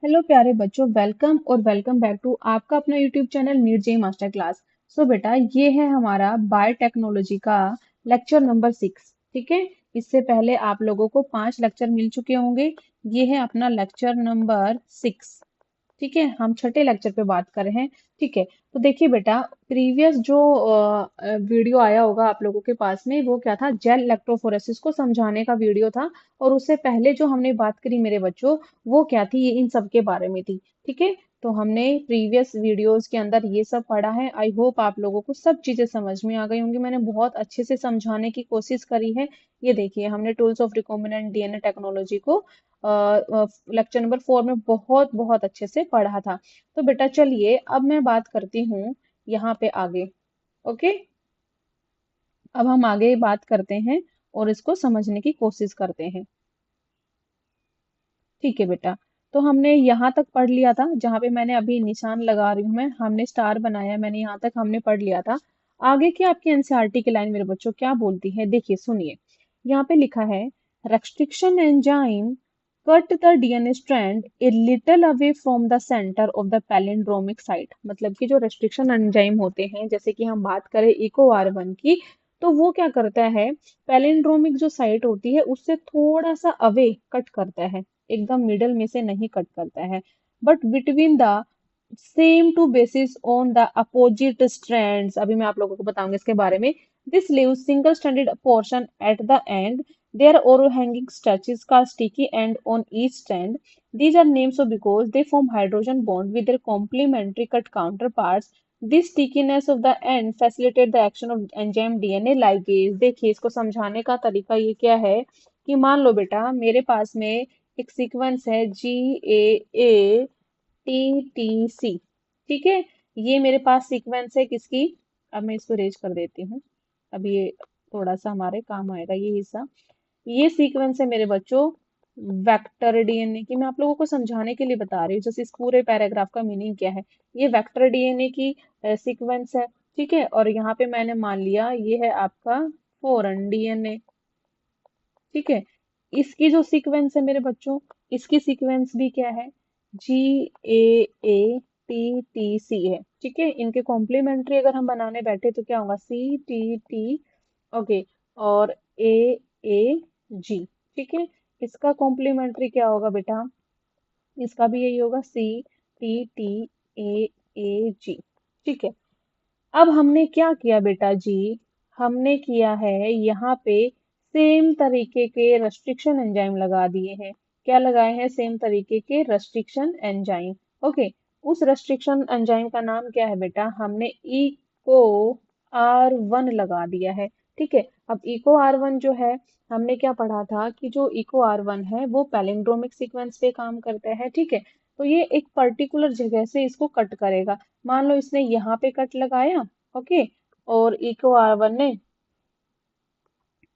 Hello प्यारे बच्चों, welcome और वेलकम बैक टू आपका अपना यूट्यूब चैनल नीट जे मास्टर क्लास। सो बेटा, ये है हमारा बायोटेक्नोलॉजी का लेक्चर नंबर 6। ठीक है। इससे पहले आप लोगों को 5 लेक्चर मिल चुके होंगे। ये है अपना लेक्चर नंबर 6। ठीक है, हम छठे लेक्चर पे बात कर रहे हैं। ठीक है, तो देखिए बेटा, प्रीवियस जो वीडियो आया होगा आप लोगों के पास में, वो क्या था, जेल इलेक्ट्रोफोरेसिस को समझाने का वीडियो था। और उससे पहले जो हमने बात करी मेरे बच्चों, वो क्या थी, ये इन सब के बारे में थी। ठीक है, तो हमने प्रीवियस वीडियोस के अंदर ये सब पढ़ा है। आई होप आप लोगों को सब चीजें समझ में आ गई होंगी। मैंने बहुत अच्छे से समझाने की कोशिश करी है। ये देखिए, हमने tools of recombinant DNA technology को लेक्चर नंबर 4 में बहुत बहुत अच्छे से पढ़ा था। तो बेटा चलिए, अब मैं बात करती हूँ यहाँ पे आगे। ओके, अब हम आगे बात करते हैं और इसको समझने की कोशिश करते हैं। ठीक है बेटा, तो हमने यहाँ तक पढ़ लिया था, जहाँ पे मैंने अभी निशान लगा रही हूँ मैं, हमने स्टार बनाया है, मैंने यहाँ तक हमने पढ़ लिया था। आगे की आपकी एनसीईआरटी की लाइन मेरे बच्चों क्या बोलती है, देखिए सुनिए। यहाँ पे लिखा है, restriction enzyme cut the DNA strand a little away from the centre of the palindromic site. मतलब कि जो रेस्ट्रिक्शन एंजाइम होते हैं, जैसे कि हम बात करें इको आर 1 की, तो वो क्या करता है, पैलिंड्रोमिक जो साइट होती है उससे थोड़ा सा अवे कट करता है, एकदम मिडल में से नहीं कट करता है, but between the same two bases on the opposite strands. अभी मैं आप लोगों को बताऊंगी इसके बारे में। This leaves single stranded portion at the end. There are overhanging stretches called sticky end on each strand. These are named so because they form hydrogen bond with their complementary cut counterparts. This stickiness of the end facilitate the action of enzyme DNA ligase। देखिए, इसको समझाने का तरीका ये क्या है कि मान लो बेटा, मेरे पास में एक सीक्वेंस है GAATTC। ठीक है, ये मेरे पास सीक्वेंस है किसकी। अब मैं इसको रेज कर देती हूँ, अब ये थोड़ा सा हमारे काम आएगा ये हिस्सा। ये सीक्वेंस है मेरे बच्चों वेक्टर डीएनए की। मैं आप लोगों को समझाने के लिए बता रही हूँ, जैसे इस पूरे पैराग्राफ का मीनिंग क्या है। ये वेक्टर डीएनए की सीक्वेंस है। ठीक है, और यहाँ पे मैंने मान लिया ये है आपका फॉरेन डीएनए। ठीक है, इसकी जो सीक्वेंस है मेरे बच्चों, इसकी सीक्वेंस भी क्या है, GAATTC है। ठीक है, इनके कॉम्प्लीमेंट्री अगर हम बनाने बैठे तो क्या होगा, CTT। ओके, और AAG। ठीक है, इसका कॉम्प्लीमेंट्री क्या होगा बेटा, इसका भी यही होगा, CTTAAG। ठीक है, अब हमने क्या किया बेटा जी, हमने किया है यहाँ पे सेम तरीके के रेस्ट्रिक्शन एंजाइम लगा दिए हैं। क्या लगाए हैं, सेम तरीके के रेस्ट्रिक्शन एंजाइम। ओके, उस रेस्ट्रिक्शन एंजाइम का नाम क्या है बेटा, हमने इको आर 1 लगा दिया है। ठीक है, अब इको आर 1 जो है, हमने क्या पढ़ा था कि जो इको आर 1 है वो पैलिंड्रोमिक सीक्वेंस पे काम करता है। ठीक है, तो ये एक पर्टिकुलर जगह से इसको कट करेगा। मान लो इसने यहाँ पे कट लगाया, ओके, और इको आर 1 ने,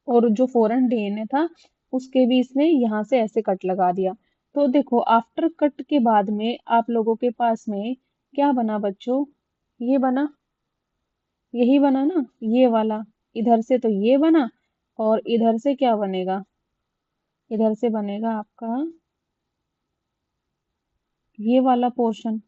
और जो फॉरेन डीएनए था उसके भी इसने यहाँ से ऐसे कट लगा दिया। तो देखो, आफ्टर कट के बाद में आप लोगों के पास में क्या बना बच्चों, ये बना, यही बना ना, ये वाला। इधर से तो ये बना, और इधर से क्या बनेगा, इधर से बनेगा आपका ये वाला पोर्शन।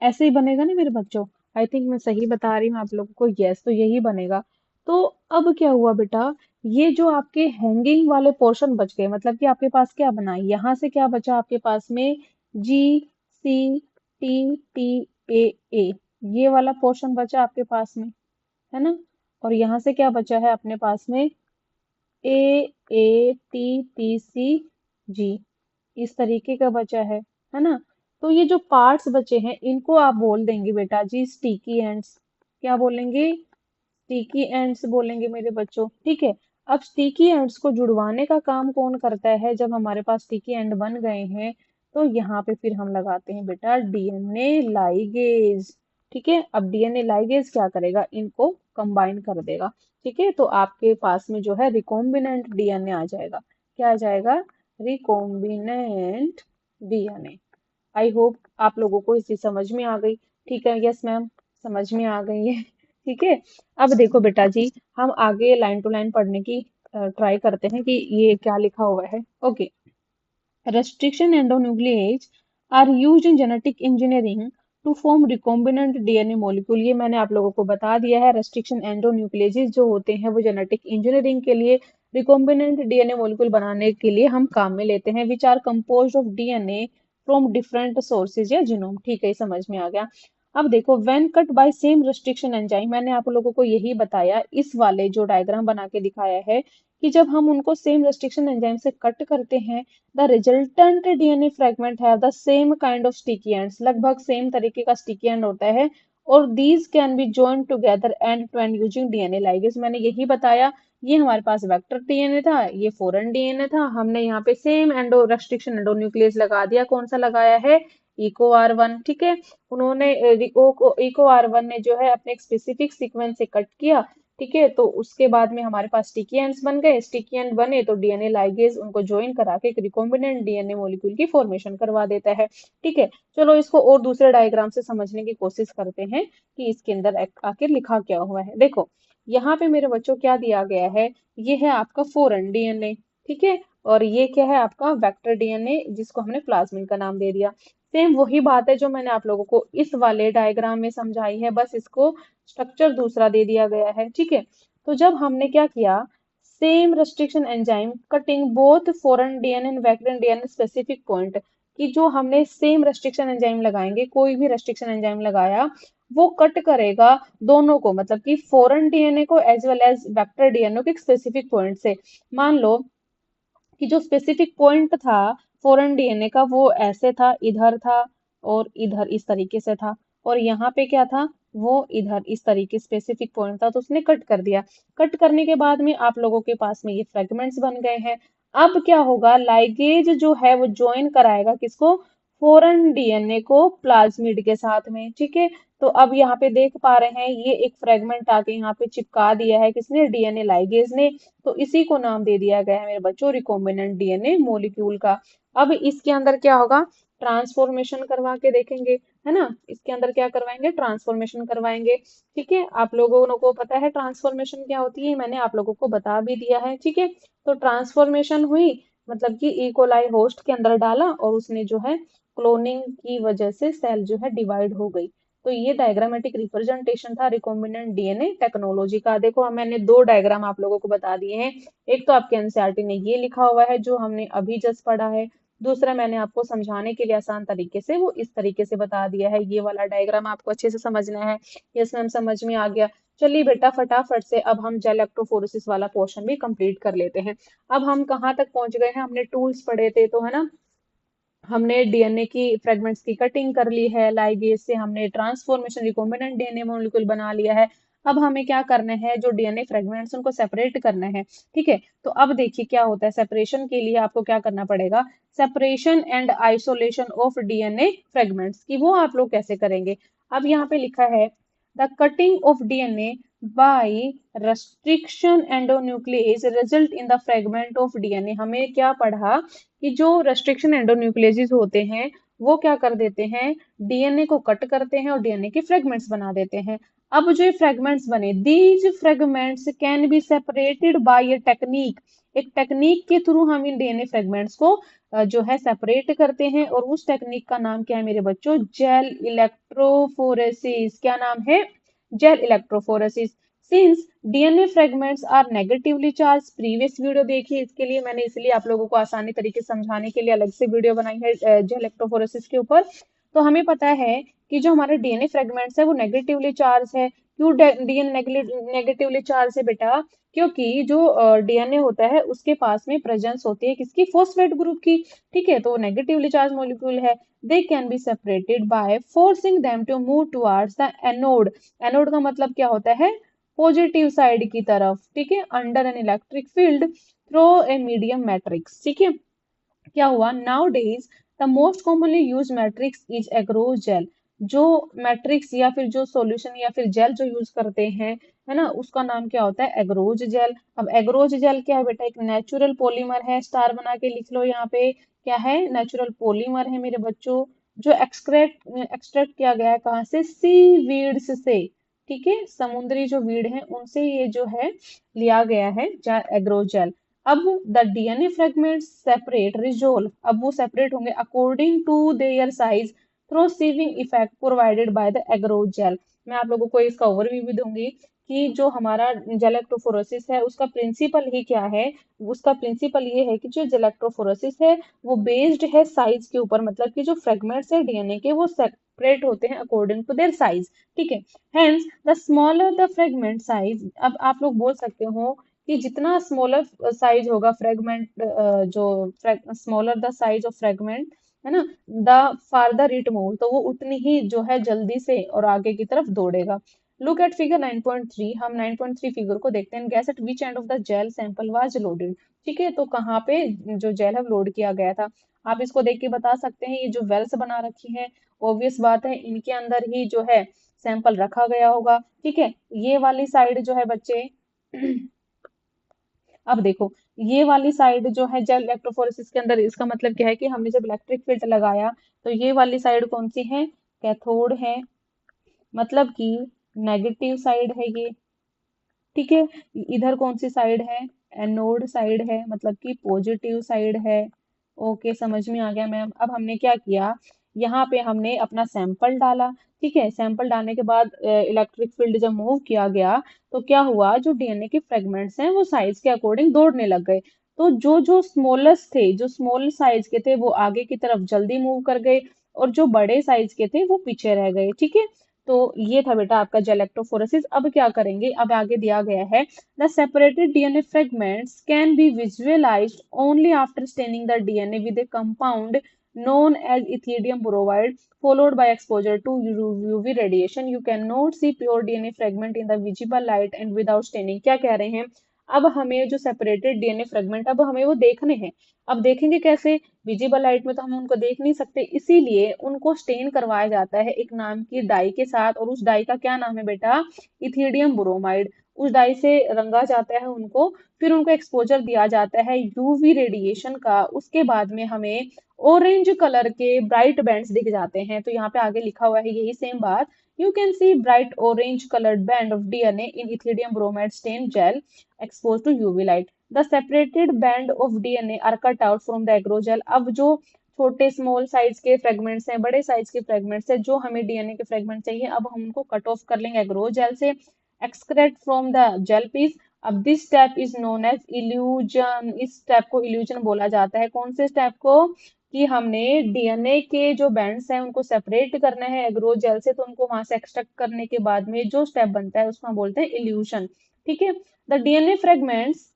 ऐसे ही बनेगा ना मेरे बच्चों, आई थिंक मैं सही बता रही हूँ आप लोगों को, यस, तो यही बनेगा। तो अब क्या हुआ बेटा, ये जो आपके हैंगिंग वाले पोर्शन बच गए, मतलब कि आपके पास क्या बना, यहाँ से क्या बचा आपके पास में, GCTTA, ये वाला पोर्शन बचा आपके पास में, है ना। और यहाँ से क्या बचा है अपने पास में, AATTCG, इस तरीके का बचा है ना। तो ये जो पार्ट्स बचे हैं इनको आप बोल देंगे बेटा जी स्टिकी एंड्स। क्या बोलेंगे, स्टिकी एंड्स बोलेंगे मेरे बच्चों। ठीक है, अब स्टिकी एंड्स को जुड़वाने का काम कौन करता है, जब हमारे पास स्टिकी एंड बन गए हैं, तो यहाँ पे फिर हम लगाते हैं बेटा डीएनए लाइगेज। ठीक है, अब डीएनए लाइगेज क्या करेगा, इनको कंबाइन कर देगा। ठीक है, तो आपके पास में जो है रिकॉम्बिनेंट डीएनए आ जाएगा। क्या आ जाएगा, रिकॉम्बिनेंट डीएनए। आई होप आप लोगों को इसी समझ में आ गई। ठीक है, यस मैम, समझ में आ गई है। ठीक है, अब देखो बेटा जी, हम आगे लाइन टू लाइन पढ़ने की ट्राई करते हैं कि ये क्या लिखा हुआ है। Okay, restriction endonuclease are used in genetic engineering to form recombinant DNA molecule. ये मैंने आप लोगों को बता दिया है। रेस्ट्रिक्शन एंडोन्यूक्लियेजेस जो होते हैं वो जेनेटिक इंजीनियरिंग के लिए रिकॉम्बिनेंट डीएनए मॉलिक्यूल बनाने के लिए हम काम में लेते हैं, which are composed of DNA from different sources या जीनोम। ठीक है, ये समझ में आ गया। अब देखो, when cut by same restriction enzyme, मैंने आप लोगों को यही बताया इस वाले जो डायग्राम बना के दिखाया है कि जब हम उनको सेम रेस्ट्रिक्शन एंजाइम से कट करते हैं, the resultant DNA fragment have the same kind of sticky ends, लगभग सेम तरीके का स्टिकी एंड होता है, और these can be joined together end to end using DNA ligase. मैंने यही बताया, ये हमारे पास वेक्टर डीएनए था, ये फॉरेन डीएनए था, हमने यहाँ पे सेम एंडो रेस्ट्रिक्शन एंडोन्यूक्लियस लगा दिया। कौन सा लगाया है? Eco R one. ठीक है, उन्होंने इको आर वन ने जो है अपने एक स्पेसिफिक सीक्वेंस से कट किया। ठीक है, तो उसके बाद में हमारे पास स्टिकी एंड्स बन गए। स्टिकी एंड बने तो डीएनए लाइगेज उनको ज्वाइन करा के एक रिकॉम्बिनेंट डीएनए मॉलिक्यूल की फॉर्मेशन करवा देता है। ठीक है, चलो इसको और दूसरे डायग्राम से समझने की कोशिश करते हैं कि इसके अंदर आखिर लिखा क्या हुआ है। देखो, यहाँ पे मेरे बच्चों क्या दिया गया है, ये है आपका फॉरेन डीएनए। ठीक है, और ये क्या है आपका वेक्टर डीएनए, जिसको हमने प्लाज्मिड का नाम दे दिया। सेम वही बात है जो मैंने आप लोगों को इस वाले डायग्राम में समझाई है, बस इसको स्ट्रक्चर दूसरा दे दिया गया है। ठीक है, तो जब हमने क्या किया, same restriction enzyme cutting both foreign DNA and vector DNA specific point, कि जो हमने सेम रेस्ट्रिक्शन एंजाइम लगाएंगे, कोई भी रेस्ट्रिक्शन एंजाइम लगाया वो कट करेगा दोनों को, मतलब कि फॉरेन डीएनए को as well as vector DNA को एक स्पेसिफिक पॉइंट से। मान लो कि जो स्पेसिफिक पॉइंट था फॉरेन डीएनए का वो ऐसे था, इधर था, और इधर इस तरीके से था, और यहाँ पे क्या था, वो इधर इस तरीके स्पेसिफिक पॉइंट था, तो उसने कट कर दिया। कट करने के बाद में आप लोगों के पास में ये फ्रेगमेंट्स बन गए हैं। अब क्या होगा, लाइगेज जो है वो ज्वाइन कराएगा किसको, फॉरेन डीएनए को प्लाज्मिड के साथ में। ठीक है, तो अब यहाँ पे देख पा रहे हैं ये एक फ्रेगमेंट आके यहाँ पे चिपका दिया है किसने, डीएनए लाइगेज ने। तो इसी को नाम दे दिया गया है मेरे बच्चों रिकॉम्बिनेंट डीएनए मॉलिक्यूल का। अब इसके अंदर क्या होगा, ट्रांसफॉर्मेशन करवा के देखेंगे, है ना। इसके अंदर क्या करवाएंगे, ट्रांसफॉर्मेशन करवाएंगे। ठीक है, आप लोगों को पता है ट्रांसफॉर्मेशन क्या होती है, मैंने आप लोगों को बता भी दिया है। ठीक है, तो ट्रांसफॉर्मेशन हुई मतलब कि इकोलाई होस्ट के अंदर डाला और उसने जो है क्लोनिंग की वजह से सेल जो है डिवाइड हो गई। तो ये डायग्रामेटिक रिप्रेजेंटेशन था रिकॉम्बिनेंट डीएनए टेक्नोलॉजी का। देखो, मैंने दो डायग्राम आप लोगों को बता दिए हैं। एक तो आपके एनसीईआरटी में ये लिखा हुआ है जो हमने अभी जस्ट पढ़ा है, दूसरा मैंने आपको समझाने के लिए आसान तरीके से वो इस तरीके से बता दिया है। ये वाला डायग्राम आपको अच्छे से समझना है। यस मैम, समझ में आ गया। चलिए बेटा, फटाफट से अब हम जेल इलेक्ट्रोफोरेसिस वाला पोर्शन भी कंप्लीट कर लेते हैं। अब हम कहाँ तक पहुंच गए हैं, हमने टूल्स पढ़े थे तो, है ना। हमने डीएनए की फ्रेगमेंट्स की कटिंग कर ली है, लाइगेज से हमने ट्रांसफॉर्मेशन रिकॉम्बिनेंट डीएनए मॉलिक्यूल बना लिया है। अब हमें क्या करना है, जो डीएनए फ्रेगमेंट्स उनको सेपरेट करना है। ठीक है, तो अब देखिए क्या होता है, सेपरेशन के लिए आपको क्या करना पड़ेगा, separation and isolation of DNA fragments की वो आप लोग कैसे करेंगे। अब यहाँ पे लिखा है the cutting of DNA by restriction endonuclease result in the fragment of DNA. हमें क्या पढ़ा कि जो रेस्ट्रिक्शन एंडोन्यूक्लियेजेस होते हैं वो क्या कर देते हैं, डीएनए को कट करते हैं और डीएनए के फ्रेगमेंट्स बना देते हैं। अब जो ये फ्रेगमेंट्स बने, these fragments can be separated bye a technique, एक टेक्निक के थ्रू हम इन डीएनए फ्रेगमेंट्स को जो है सेपरेट करते हैं, और उस टेक्निक का नाम क्या है मेरे बच्चों, जेल इलेक्ट्रोफोरेसिस। क्या नाम है, gel electrophoresis. Since DNA fragments are negatively charge, previous video देखिए, इसके लिए मैंने इसलिए आप लोगों को आसानी तरीके से समझाने के लिए अलग से वीडियो बनाई है जेल इलेक्ट्रोफोरेसिस के ऊपर। तो हमें पता है कि जो हमारे डीएनए फ्रेगमेंट्स है वो नेगेटिवली चार्ज है। क्यों डीएनए नेगेटिवली चार्ज है बेटा, क्योंकि जो डीएनए होता है उसके पास में प्रेजेंस होती है किसकी, फॉस्फेट ग्रुप की। ठीक है, तो नेगेटिवली चार्ज मॉलिक्यूल है, they can be separated by forcing them to move towards the anode. Anode का मतलब क्या होता है, पॉजिटिव साइड की तरफ। ठीक है, under an electric field through a medium matrix. ठीक है, क्या हुआ, nowadays the most commonly use matrix is agarose gel. जो मैट्रिक्स या फिर जो सॉल्यूशन या फिर जेल जो यूज करते हैं, है ना, उसका नाम क्या होता है, एग्रोज जेल। अब एग्रोज जेल क्या है बेटा, एक नेचुरल पॉलीमर है, स्टार बना के लिख लो यहाँ पे, क्या है, नेचुरल पॉलीमर है मेरे बच्चों, जो एक्सट्रैक्ट किया गया है कहाँ से, सी वीड्स से। ठीक है, समुद्री जो वीड है उनसे ये जो है लिया गया है एग्रोज जेल। अब the DNA fragments separate resolve, अब वो सेपरेट होंगे according to their size through sieving effect provided by the agarose gel. मैं आप लोगों को इसका ओवरव्यू भी दूंगी कि जो हमारा जेल इलेक्ट्रोफोरेसिस है उसका प्रिंसिपल ही क्या है। उसका प्रिंसिपल ये है कि जो जेल इलेक्ट्रोफोरेसिस है वो बेस्ड है साइज के ऊपर, मतलब कि जो फ्रेगमेंट्स है डीएनए के वो सेपरेट होते हैं अकॉर्डिंग टू देयर साइज। ठीक है, hence the smaller the fragment size, अब आप लोग बोल सकते हो कि जितना स्मॉलर साइज होगा फ्रेगमेंट, जो smaller the size of fragment है ना, द फार्दर इट मूव, तो वो उतनी ही जो है जल्दी से और आगे की तरफ दौड़ेगा। लुक एट फिगर 9.3, हम 9.3 फिगर को देखते हैं। Guess at which end of the gel sample was loaded. ठीक है, तो कहाँ पे जो जेल है लोड किया गया था, आप इसको देख के बता सकते हैं। ये जो वेल्स बना रखी है, ऑब्वियस बात है इनके अंदर ही जो है सैंपल रखा गया होगा। ठीक है, ये वाली साइड जो है बच्चे अब देखो, ये वाली साइड जो है जेल इलेक्ट्रोफोरेसिस के अंदर, इसका मतलब क्या है कि हमने जब इलेक्ट्रिक फील्ड लगाया तो ये वाली साइड कौन सी है, कैथोड है, मतलब कि नेगेटिव साइड है ये। ठीक है, इधर कौन सी साइड है, एनोड साइड है, मतलब कि पॉजिटिव साइड है। ओके, समझ में आ गया मैम। अब हमने क्या किया, यहाँ पे हमने अपना सैंपल डाला। ठीक है, सैंपल डालने के बाद इलेक्ट्रिक फील्ड जब मूव किया गया तो क्या हुआ, जो डीएनए के फ्रेगमेंट्स हैं वो साइज के अकॉर्डिंग दौड़ने लग गए। तो जो जो स्मॉलेस्ट थे, जो स्मॉल साइज के थे वो आगे की तरफ जल्दी मूव कर गए, और जो बड़े साइज के थे वो पीछे रह गए। ठीक है, तो ये था बेटा आपका जेल इलेक्ट्रोफोरेसिस। अब क्या करेंगे, अब आगे दिया गया है the separated DNA fragments can be visualized only after staining the DNA with a compound known as ethidium bromide followed by exposure to UV radiation. You cannot see pure DNA fragment in the visible light and without staining. क्या कह रहे हैं, अब हमें जो separated DNA fragment अब हमें वो देखने हैं। अब देखेंगे कैसे, विजिबल लाइट में तो हम उनको देख नहीं सकते, इसीलिए उनको स्टेन करवाया जाता है एक नाम की डाई के साथ, और उस डाई का क्या नाम है बेटा, इथिडियम ब्रोमाइड। उस डाई से रंगा जाता है उनको, फिर उनको एक्सपोजर दिया जाता है यूवी रेडिएशन का। उसके बाद में हमें ऑरेंज कलर के ब्राइट बैंड्स दिख जाते हैं। तो यहाँ पे आगे लिखा हुआ है यही सेम बात, you can see bright orange coloured band of DNA in ethidium bromide stain gel exposed to UV light. The separated band of DNA are cut out from the agrogel. अब जो छोटे स्मॉल साइज के fragments हैं, बड़े size के fragments हैं, जो हमें डीएनए के फ्रेगमेंट चाहिए, अब हम उनको कट ऑफ कर लेंगे एग्रोजेल से, extract from the gel piece. अब this step is known as elution, इस स्टेप को इल्यूजन बोला जाता है। कौन से स्टेप को, कि हमने डीएनए के जो बैंड्स हैं उनको सेपरेट करना है एग्रोजेल से, तो उनको वहां से एक्सट्रैक्ट करने के बाद में जो स्टेप बनता है उसको हम बोलते हैं इल्यूशन। ठीक है, the DNA fragments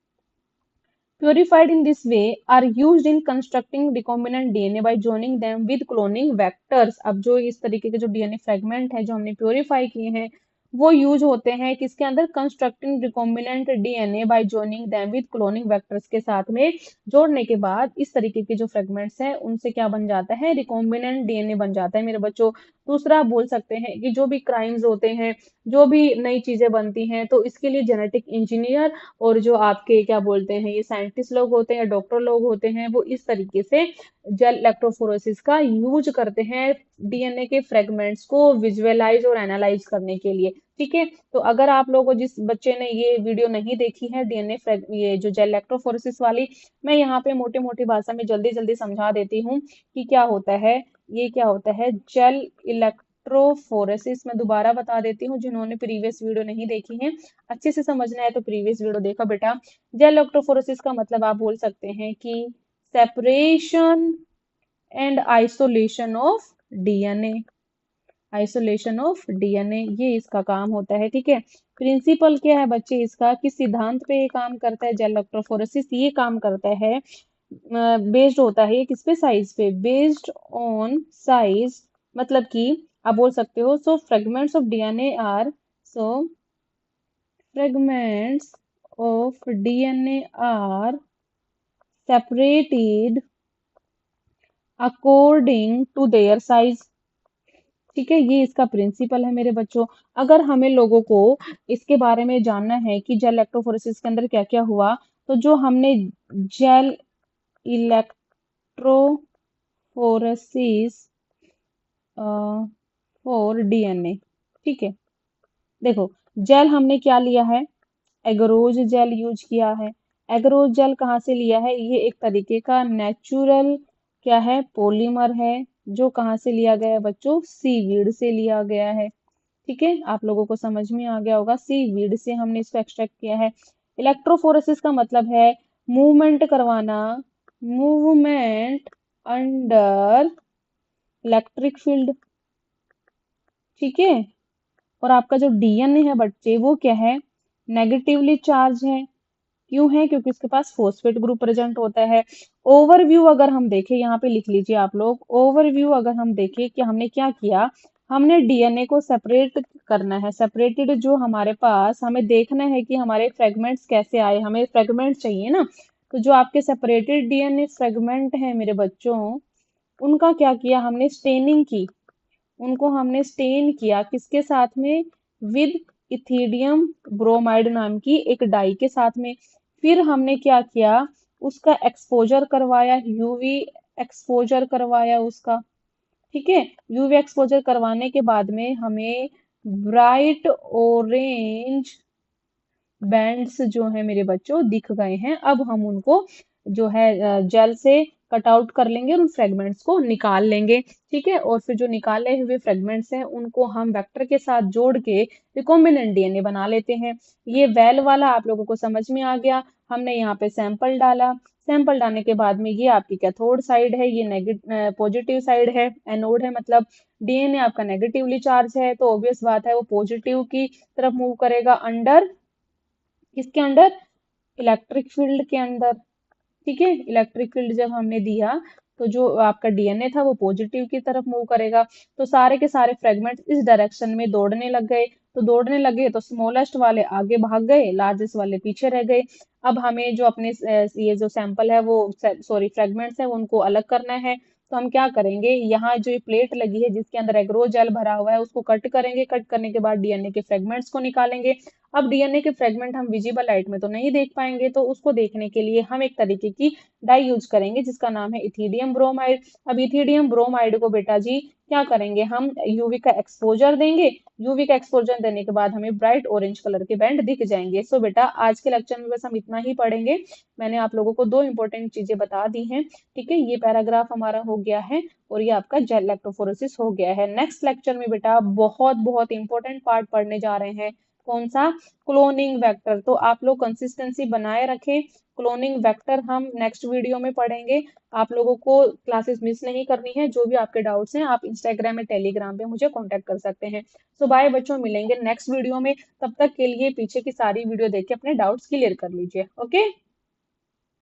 purified in this way are used in constructing recombinant DNA by joining them with cloning vectors। अब जो इस तरीके के जो डीएनए फ्रेगमेंट है जो हमने प्योरीफाई किए हैं वो यूज होते हैं किसके अंदर, constructing recombinant DNA by joining them with cloning vectors के साथ में जोड़ने के बाद इस तरीके के जो फ्रेगमेंट्स हैं उनसे क्या बन जाता है, रिकॉम्बिनेंट डीएनए बन जाता है मेरे बच्चों। दूसरा आप बोल सकते हैं कि जो भी क्राइम्स होते हैं, जो भी नई चीजें बनती हैं, तो इसके लिए जेनेटिक इंजीनियर और जो आपके क्या बोलते हैं ये साइंटिस्ट लोग होते हैं, डॉक्टर लोग होते हैं, वो इस तरीके से जेल इलेक्ट्रोफोरेसिस का यूज करते हैं डीएनए के फ्रेगमेंट्स को विजुअलाइज और एनालाइज करने के लिए। ठीक है, तो अगर आप लोगों को, जिस बच्चे ने ये वीडियो नहीं देखी है डीएनए ये जो जेल इलेक्ट्रोफोरेसिस वाली, मैं यहाँ पे मोटी मोटी भाषा में जल्दी जल्दी समझा देती हूँ कि क्या होता है। ये क्या होता है जेल इलेक्ट्रोफोरेसिस, मैं दोबारा बता देती हूँ जिन्होंने प्रीवियस वीडियो नहीं देखी है, अच्छे से समझना है तो प्रीवियस वीडियो देखा बेटा। जेल इलेक्ट्रोफोरेसिस का मतलब आप बोल सकते हैं कि separation and isolation of DNA, isolation of DNA, ये इसका काम होता है। ठीक है, प्रिंसिपल क्या है बच्चे इसका, किस सिद्धांत पे ये काम करता है, जेल इलेक्ट्रोफोरेसिस ये काम करता है, बेस्ड होता है ये किस पे, साइज पे, बेस्ड ऑन साइज, मतलब कि आप बोल सकते हो so fragments of DNA are, so fragments of DNA are separated according to their size। ठीक है, ये इसका प्रिंसिपल है मेरे बच्चों। अगर हमें लोगों को इसके बारे में जानना है कि जेल इलेक्ट्रोफोरेसिस के अंदर क्या क्या हुआ, तो जो हमने जेल इलेक्ट्रोफोरेसिस फॉर डीएनए, ठीक है, देखो जेल हमने क्या लिया है, एगरोज जेल यूज किया है। एग्रोजेल कहाँ से लिया है? ये एक तरीके का नेचुरल क्या है, पॉलीमर है, जो कहाँ से लिया गया है बच्चों? सीवीड से लिया गया है। ठीक है, आप लोगों को समझ में आ गया होगा, सीवीड से हमने इसको एक्सट्रैक्ट किया है। इलेक्ट्रोफोरेसिस का मतलब है मूवमेंट करवाना, मूवमेंट अंडर इलेक्ट्रिक फील्ड। ठीक है, और आपका जो डीएनए है बच्चे, वो क्या है? नेगेटिवली चार्ज है। क्यों है? क्योंकि इसके पास फॉस्फेट ग्रुप प्रेजेंट होता है। ओवरव्यू अगर हम देखें, यहाँ पे लिख लीजिए आप लोग, ओवरव्यू अगर हम देखें कि हमने क्या किया, हमने डीएनए को सेपरेट करना है। सेपरेटेड जो हमारे पास, हमें देखना है कि हमारे फ्रेगमेंट्स कैसे आए, हमें फ्रेगमेंट चाहिए ना। तो जो आपके सेपरेटेड डीएनए फ्रेगमेंट है मेरे बच्चों, उनका क्या किया हमने? स्टेनिंग की। उनको हमने स्टेन किया किसके साथ में? विद इथिडियम ब्रोमाइड नाम की एक डाई के साथ में। फिर हमने क्या किया? उसका एक्सपोजर करवाया, यूवी एक्सपोजर करवाया उसका। ठीक है, यूवी एक्सपोजर करवाने के बाद में हमें ब्राइट ऑरेंज बैंड्स जो है मेरे बच्चों दिख गए हैं। अब हम उनको जो है जेल से कट आउट कर लेंगे और उन फ्रेगमेंट्स को निकाल लेंगे। ठीक है, और फिर जो निकाले हुए फ्रेगमेंट्स हैं उनको हम वेक्टर के साथ जोड़ के रिकॉम्बिनेंट डीएनए बना लेते हैं। ये वेल वाला आप लोगों को समझ में आ गया। हमने यहाँ पे सैंपल डाला, सैंपल डालने के बाद में ये आपकी कैथोड साइड है, ये नेगेटिव पॉजिटिव साइड है, एनोड है, मतलब डीएनए आपका नेगेटिवली चार्ज है, तो ऑब्वियस बात है वो पॉजिटिव की तरफ मूव करेगा, अंडर किसके अंडर? इलेक्ट्रिक फील्ड के अंदर। ठीक है, इलेक्ट्रिक फील्ड जब हमने दिया तो जो आपका डीएनए था वो पॉजिटिव की तरफ मूव करेगा। तो सारे के सारे फ्रेगमेंट इस डायरेक्शन में दौड़ने लग गए। तो दौड़ने लगे तो स्मॉलेस्ट वाले आगे भाग गए, लार्जेस्ट वाले पीछे रह गए। अब हमें जो अपने ये जो सैंपल है वो, सॉरी फ्रेगमेंट्स है, वो उनको अलग करना है। तो हम क्या करेंगे, यहाँ जो ये प्लेट लगी है जिसके अंदर एग्रो जेल भरा हुआ है उसको कट करेंगे। कट करने के बाद डीएनए के फ्रेगमेंट्स को निकालेंगे। अब डीएनए के फ्रेगमेंट हम विजिबल लाइट में तो नहीं देख पाएंगे, तो उसको देखने के लिए हम एक तरीके की डाई यूज करेंगे जिसका नाम है इथिडियम ब्रोमाइड। अब इथिडियम ब्रोमाइड को बेटा जी क्या करेंगे, हम यूवी का एक्सपोजर देंगे। यूवी का एक्सपोजर देने के बाद हमें ब्राइट ऑरेंज कलर के बैंड दिख जाएंगे। सो बेटा आज के लेक्चर में बस हम इतना ही पढ़ेंगे। मैंने आप लोगों को दो इंपॉर्टेंट चीजें बता दी हैं। ठीक है, ये पैराग्राफ हमारा हो गया है और ये आपका जेल इलेक्ट्रोफोरेसिस हो गया है। नेक्स्ट लेक्चर में बेटा बहुत बहुत इंपॉर्टेंट पार्ट पढ़ने जा रहे हैं। कौन सा? Cloning vector. तो आप लोग कंसिस्टेंसी बनाए रखें। क्लोनिंग वेक्टर हम नेक्स्ट वीडियो में पढ़ेंगे। आप लोगों को क्लासेस मिस नहीं करनी है। जो भी आपके डाउट्स हैं आप इंस्टाग्राम या टेलीग्राम पे मुझे कांटेक्ट कर सकते हैं। सो बाय बच्चों, मिलेंगे नेक्स्ट वीडियो में। तब तक के लिए पीछे की सारी वीडियो देख के अपने डाउट्स क्लियर कर लीजिए। ओके।